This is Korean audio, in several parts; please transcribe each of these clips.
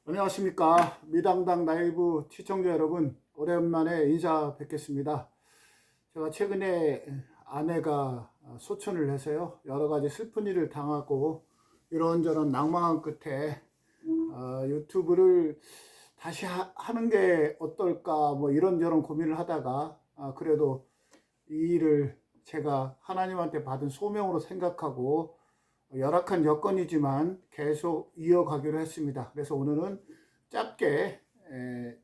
안녕하십니까. 미당당 라이브 시청자 여러분, 오랜만에 인사 뵙겠습니다. 제가 최근에 아내가 소천을 해서요, 여러 가지 슬픈 일을 당하고 이런저런 낭망한 끝에 유튜브를 다시 하는 게 어떨까, 뭐 이런저런 고민을 하다가 그래도 이 일을 제가 하나님한테 받은 소명으로 생각하고 열악한 여건이지만 계속 이어가기로 했습니다. 그래서 오늘은 짧게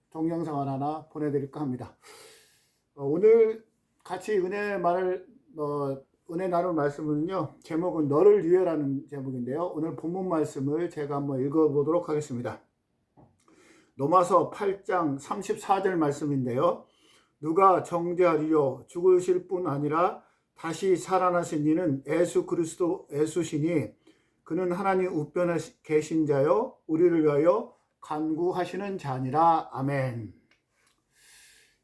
동영상을 하나 보내드릴까 합니다. 오늘 같이 은혜 나눌 말씀은요, 제목은 너를 위해라는 제목인데요. 오늘 본문 말씀을 제가 한번 읽어보도록 하겠습니다. 로마서 8장 34절 말씀인데요. 누가 정죄하리요? 죽으실 뿐 아니라 다시 살아나신 이는 예수 그리스도 예수시니 그는 하나님 우편에 계신 자요 우리를 위하여 간구하시는 자니라. 아멘.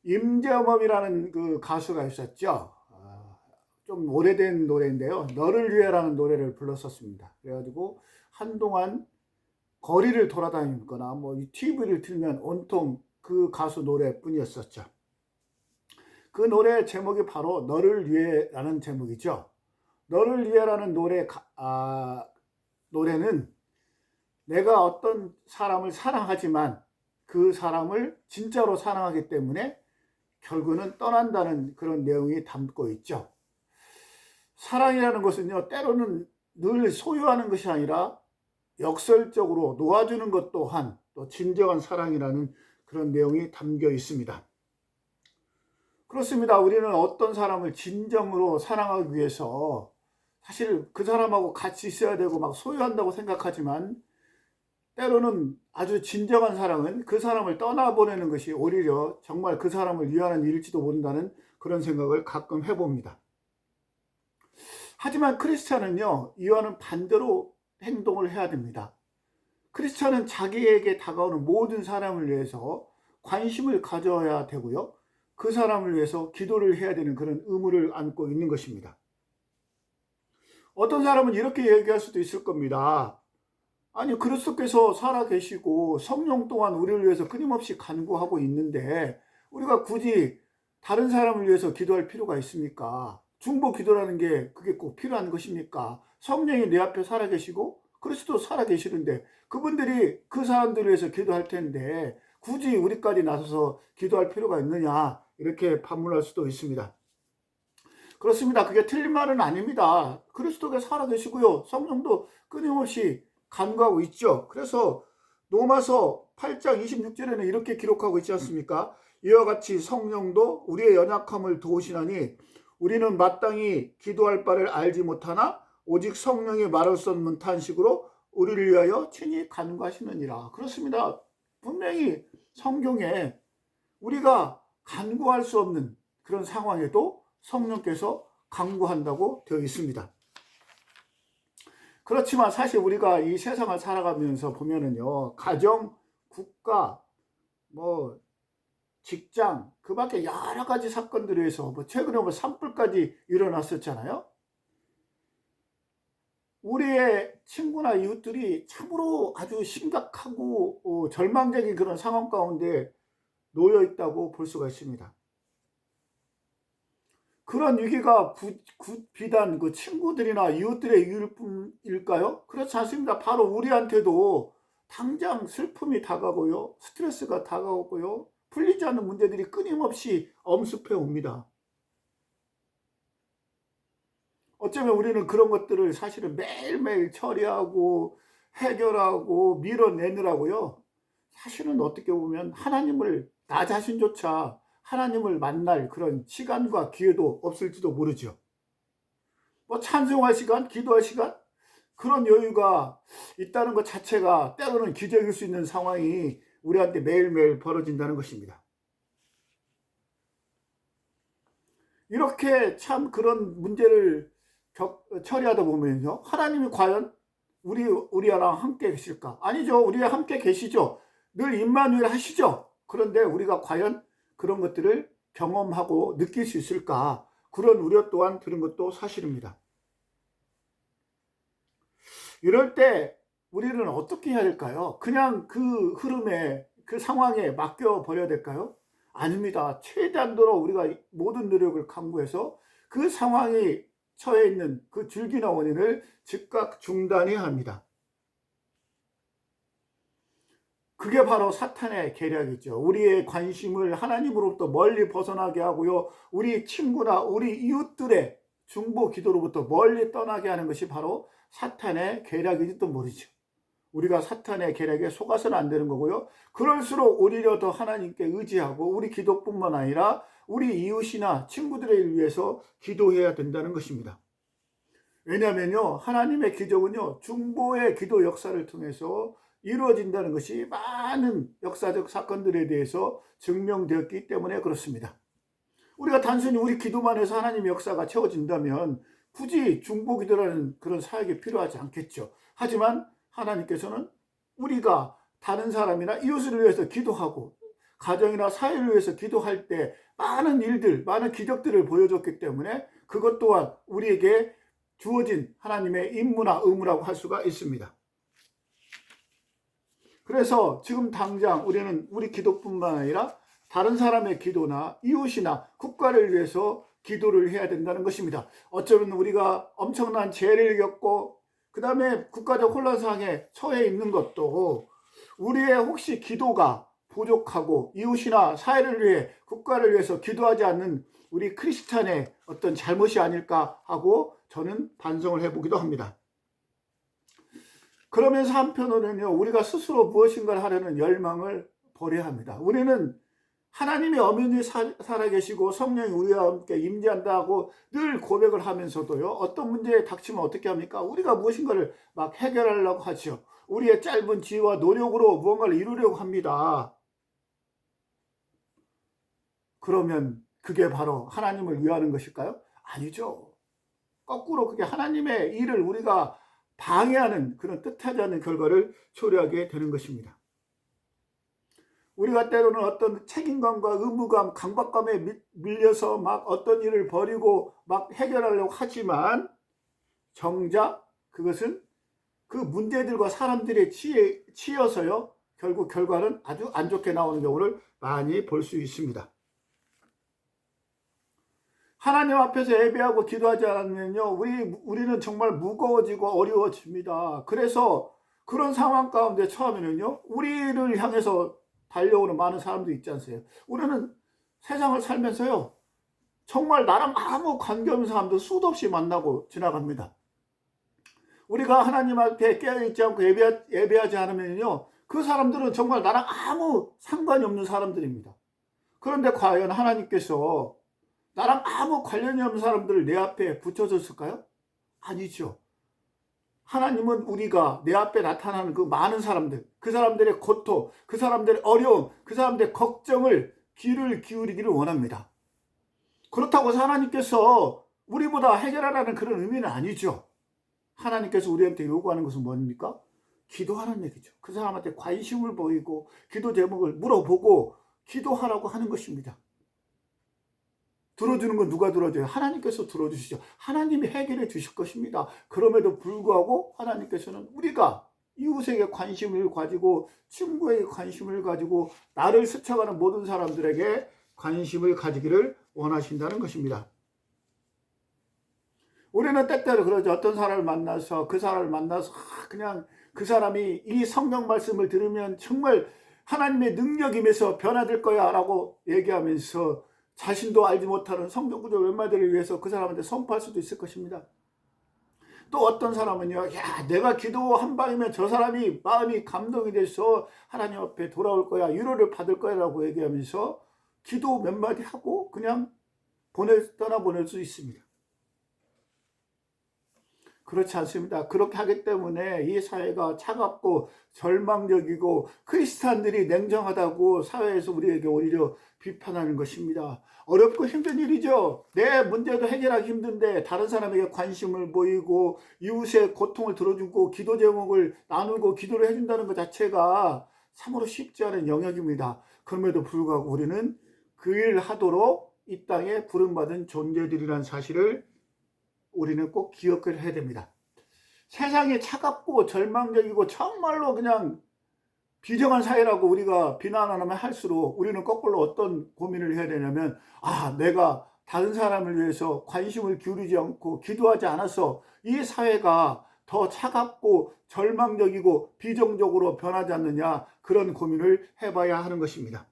임재범이라는 그 가수가 있었죠. 좀 오래된 노래인데요. 너를 위해라는 노래를 불렀었습니다. 그래가지고 한동안 거리를 돌아다니거나 뭐 TV를 틀면 온통 그 가수 노래뿐이었었죠. 그 노래 제목이 바로 너를 위해라는 제목이죠. 너를 위해라는 노래는 내가 어떤 사람을 사랑하지만 그 사람을 진짜로 사랑하기 때문에 결국은 떠난다는 그런 내용이 담고 있죠. 사랑이라는 것은요, 때로는 늘 소유하는 것이 아니라 역설적으로 놓아주는 것 또한 또 진정한 사랑이라는 그런 내용이 담겨 있습니다. 그렇습니다. 우리는 어떤 사람을 진정으로 사랑하기 위해서 사실 그 사람하고 같이 있어야 되고 막 소유한다고 생각하지만 때로는 아주 진정한 사랑은 그 사람을 떠나보내는 것이 오히려 정말 그 사람을 위하는 일일지도 모른다는 그런 생각을 가끔 해봅니다. 하지만 크리스찬은요, 이와는 반대로 행동을 해야 됩니다. 크리스찬은 자기에게 다가오는 모든 사람을 위해서 관심을 가져야 되고요. 그 사람을 위해서 기도를 해야 되는 그런 의무를 안고 있는 것입니다. 어떤 사람은 이렇게 얘기할 수도 있을 겁니다. 아니, 그리스도께서 살아계시고 성령 또한 우리를 위해서 끊임없이 간구하고 있는데 우리가 굳이 다른 사람을 위해서 기도할 필요가 있습니까? 중보 기도라는 게 그게 꼭 필요한 것입니까? 성령이 내 앞에 살아계시고 그리스도 살아계시는데 그분들이 그 사람들을 위해서 기도할 텐데 굳이 우리까지 나서서 기도할 필요가 있느냐, 이렇게 반문할 수도 있습니다. 그렇습니다. 그게 틀린 말은 아닙니다. 그리스도가 살아계시고요, 성령도 끊임없이 간구하고 있죠. 그래서 로마서 8장 26절에는 이렇게 기록하고 있지 않습니까? 이와 같이 성령도 우리의 연약함을 도우시나니 우리는 마땅히 기도할 바를 알지 못하나 오직 성령이 말할 수 없는 탄식으로 우리를 위하여 친히 간구하시느니라. 그렇습니다. 분명히 성경에 우리가 간구할 수 없는 그런 상황에도 성령께서 간구한다고 되어 있습니다. 그렇지만 사실 우리가 이 세상을 살아가면서 보면은요, 가정, 국가, 뭐 직장, 그 밖에 여러 가지 사건들에 의해서 최근에 산불까지 일어났었잖아요. 우리의 친구나 이웃들이 참으로 아주 심각하고 절망적인 그런 상황 가운데 놓여 있다고 볼 수가 있습니다. 그런 위기가 비단 그 친구들이나 이웃들의 위기일 뿐일까요? 그렇지 않습니다. 바로 우리한테도 당장 슬픔이 다가오고요, 스트레스가 다가오고요, 풀리지 않는 문제들이 끊임없이 엄습해 옵니다. 어쩌면 우리는 그런 것들을 사실은 매일매일 처리하고 해결하고 밀어내느라고요, 사실은 어떻게 보면 하나님을, 나 자신조차 하나님을 만날 그런 시간과 기회도 없을지도 모르죠. 뭐 찬송할 시간, 기도할 시간, 그런 여유가 있다는 것 자체가 때로는 기적일 수 있는 상황이 우리한테 매일매일 벌어진다는 것입니다. 이렇게 참 그런 문제를 처리하다 보면요, 하나님이 과연 우리랑 함께 계실까? 아니죠. 우리와 함께 계시죠. 늘 임마누엘 하시죠. 그런데 우리가 과연 그런 것들을 경험하고 느낄 수 있을까? 그런 우려 또한 드는 것도 사실입니다. 이럴 때 우리는 어떻게 해야 될까요? 그냥 그 흐름에, 그 상황에 맡겨 버려야 될까요? 아닙니다. 최대한도로 우리가 모든 노력을 강구해서 그 상황이 처해 있는 그 줄기나 원인을 즉각 중단해야 합니다. 그게 바로 사탄의 계략이죠. 우리의 관심을 하나님으로부터 멀리 벗어나게 하고요. 우리 친구나 우리 이웃들의 중보 기도로부터 멀리 떠나게 하는 것이 바로 사탄의 계략일지도 모르죠. 우리가 사탄의 계략에 속아서는 안 되는 거고요. 그럴수록 오히려 더 하나님께 의지하고 우리 기도뿐만 아니라 우리 이웃이나 친구들을 위해서 기도해야 된다는 것입니다. 왜냐하면요, 하나님의 기적은요, 중보의 기도 역사를 통해서 이루어진다는 것이 많은 역사적 사건들에 대해서 증명되었기 때문에 그렇습니다. 우리가 단순히 우리 기도만 해서 하나님의 역사가 채워진다면 굳이 중보 기도라는 그런 사역이 필요하지 않겠죠. 하지만 하나님께서는 우리가 다른 사람이나 이웃을 위해서 기도하고 가정이나 사회를 위해서 기도할 때 많은 일들, 많은 기적들을 보여줬기 때문에 그것 또한 우리에게 주어진 하나님의 임무나 의무라고 할 수가 있습니다. 그래서 지금 당장 우리는 우리 기도뿐만 아니라 다른 사람의 기도나 이웃이나 국가를 위해서 기도를 해야 된다는 것입니다. 어쩌면 우리가 엄청난 재해를 겪고 그 다음에 국가적 혼란 상황에 처해 있는 것도 우리의 혹시 기도가 부족하고 이웃이나 사회를 위해 국가를 위해서 기도하지 않는 우리 크리스찬의 어떤 잘못이 아닐까 하고 저는 반성을 해보기도 합니다. 그러면서 한편으로는요, 우리가 스스로 무엇인가를 하려는 열망을 버려야 합니다. 우리는 하나님이 엄연히 살아계시고 성령이 우리와 함께 임재한다고 늘 고백을 하면서도요, 어떤 문제에 닥치면 어떻게 합니까? 우리가 무엇인가를 막 해결하려고 하죠. 우리의 짧은 지혜와 노력으로 무언가를 이루려고 합니다. 그러면 그게 바로 하나님을 위하는 것일까요? 아니죠. 거꾸로 그게 하나님의 일을 우리가 방해하는 그런 뜻하지 않는 결과를 초래하게 되는 것입니다. 우리가 때로는 어떤 책임감과 의무감, 강박감에 밀려서 막 어떤 일을 벌이고 막 해결하려고 하지만 정작 그것은 그 문제들과 사람들의 치여서요, 결국 결과는 아주 안 좋게 나오는 경우를 많이 볼 수 있습니다. 하나님 앞에서 예배하고 기도하지 않으면요, 우리는 정말 무거워지고 어려워집니다. 그래서 그런 상황 가운데 처하면요, 우리를 향해서 달려오는 많은 사람들이 있지 않으세요? 우리는 세상을 살면서요, 정말 나랑 아무 관계없는 사람들 수도 없이 만나고 지나갑니다. 우리가 하나님 앞에 깨어있지 않고 예배하지 않으면요, 그 사람들은 정말 나랑 아무 상관이 없는 사람들입니다. 그런데 과연 하나님께서 나랑 아무 관련이 없는 사람들을 내 앞에 붙여줬을까요? 아니죠. 하나님은 우리가 내 앞에 나타나는 그 많은 사람들, 그 사람들의 고통, 그 사람들의 어려움, 그 사람들의 걱정을 귀를 기울이기를 원합니다. 그렇다고 해서 하나님께서 우리보다 해결하라는 그런 의미는 아니죠. 하나님께서 우리한테 요구하는 것은 뭡니까? 기도하라는 얘기죠. 그 사람한테 관심을 보이고 기도 제목을 물어보고 기도하라고 하는 것입니다. 들어주는 건 누가 들어줘요? 하나님께서 들어주시죠. 하나님이 해결해 주실 것입니다. 그럼에도 불구하고 하나님께서는 우리가 이웃에게 관심을 가지고 친구에게 관심을 가지고 나를 스쳐가는 모든 사람들에게 관심을 가지기를 원하신다는 것입니다. 우리는 때때로 그러죠. 어떤 사람을 만나서 그 사람을 만나서 그냥 그 사람이 이 성경 말씀을 들으면 정말 하나님의 능력이 임해서 변화될 거야 라고 얘기하면서 자신도 알지 못하는 성경 구절 웬마들을 위해서 그 사람한테 선포할 수도 있을 것입니다. 또 어떤 사람은요, 야, 내가 기도 한 방이면 저 사람이 마음이 감동이 돼서 하나님 앞에 돌아올 거야, 위로를 받을 거야 라고 얘기하면서 기도 몇 마디 하고 그냥 떠나보낼 수 있습니다. 그렇지 않습니다. 그렇게 하기 때문에 이 사회가 차갑고 절망적이고 크리스찬들이 냉정하다고 사회에서 우리에게 오히려 비판하는 것입니다. 어렵고 힘든 일이죠. 내 문제도 해결하기 힘든데 다른 사람에게 관심을 보이고 이웃의 고통을 들어주고 기도 제목을 나누고 기도를 해준다는 것 자체가 참으로 쉽지 않은 영역입니다. 그럼에도 불구하고 우리는 그 일을 하도록 이 땅에 부름받은 존재들이라는 사실을 우리는 꼭 기억을 해야 됩니다. 세상이 차갑고 절망적이고 정말로 그냥 비정한 사회라고 우리가 비난하면 할수록 우리는 거꾸로 어떤 고민을 해야 되냐면, 내가 다른 사람을 위해서 관심을 기울이지 않고 기도하지 않아서 이 사회가 더 차갑고 절망적이고 비정적으로 변하지 않느냐, 그런 고민을 해봐야 하는 것입니다.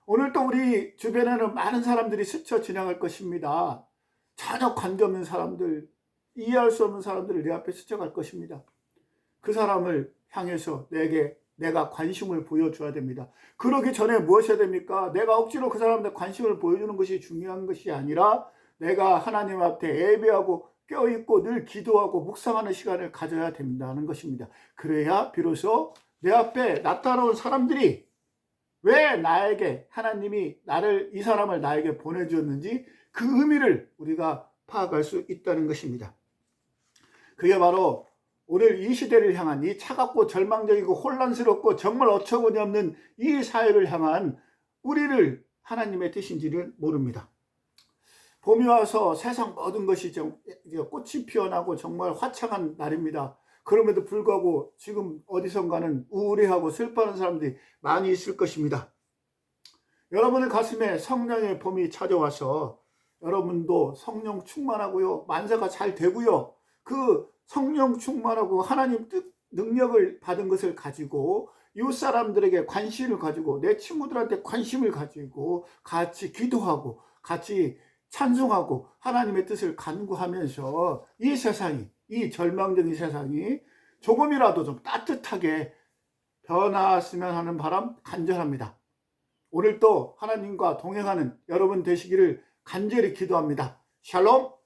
오늘 또 우리 주변에는 많은 사람들이 스쳐 지나갈 것입니다. 전혀 관계없는 사람들, 이해할 수 없는 사람들을 내 앞에 스쳐갈 것입니다. 그 사람을 향해서 내가 관심을 보여줘야 됩니다. 그러기 전에 무엇이 해야 됩니까? 내가 억지로 그 사람한테 관심을 보여주는 것이 중요한 것이 아니라 내가 하나님 앞에 예배하고 껴있고 늘 기도하고 묵상하는 시간을 가져야 된다는 것입니다. 그래야 비로소 내 앞에 나타나온 사람들이 왜 나에게 하나님이 이 사람을 나에게 보내주었는지 그 의미를 우리가 파악할 수 있다는 것입니다. 그게 바로 오늘 이 시대를 향한, 이 차갑고 절망적이고 혼란스럽고 정말 어처구니 없는 이 사회를 향한 우리를 하나님의 뜻인지를 모릅니다. 봄이 와서 세상 모든 것이 꽃이 피어나고 정말 화창한 날입니다. 그럼에도 불구하고 지금 어디선가는 우울해하고 슬퍼하는 사람들이 많이 있을 것입니다. 여러분의 가슴에 성령의 봄이 찾아와서 여러분도 성령 충만하고요, 만사가 잘 되고요, 그 성령 충만하고 하나님 뜻 능력을 받은 것을 가지고 이웃 사람들에게 관심을 가지고 내 친구들한테 관심을 가지고 같이 기도하고 같이 찬송하고 하나님의 뜻을 간구하면서 이 세상이, 이 절망적인 세상이 조금이라도 좀 따뜻하게 변화했으면 하는 바람 간절합니다. 오늘도 하나님과 동행하는 여러분 되시기를 간절히 기도합니다. 샬롬.